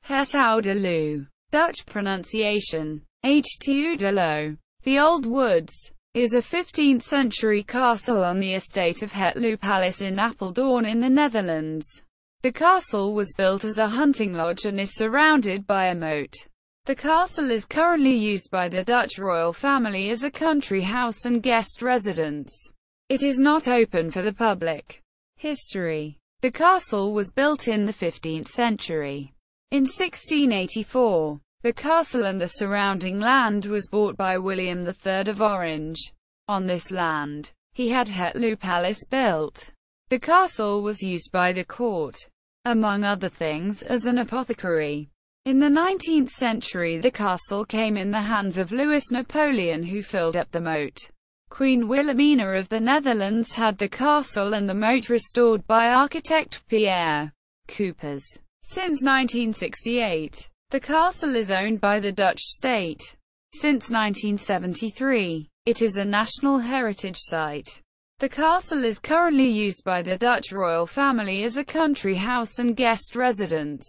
Het Oude Loo. Dutch pronunciation. Het Oude Loo. The Old Woods is a 15th-century castle on the estate of Het Loo Palace in Apeldoorn in the Netherlands. The castle was built as a hunting lodge and is surrounded by a moat. The castle is currently used by the Dutch royal family as a country house and guest residence. It is not open for the public. History. The castle was built in the 15th century. In 1684, the castle and the surrounding land was bought by William III of Orange. On this land, he had Het Loo Palace built. The castle was used by the court, among other things, as an apothecary. In the 19th century the castle came in the hands of Louis Napoleon, who filled up the moat. Queen Wilhelmina of the Netherlands had the castle and the moat restored by architect Pierre Coopers. Since 1968, the castle is owned by the Dutch state. Since 1973, it is a National Heritage Site. The castle is currently used by the Dutch royal family as a country house and guest residence.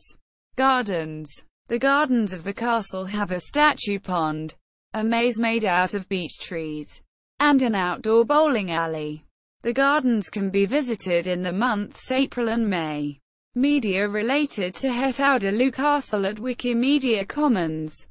Gardens. The gardens of the castle have a statue pond, a maze made out of beech trees, and an outdoor bowling alley. The gardens can be visited in the months April and May. Media related to Het Oude Loo Castle at Wikimedia Commons.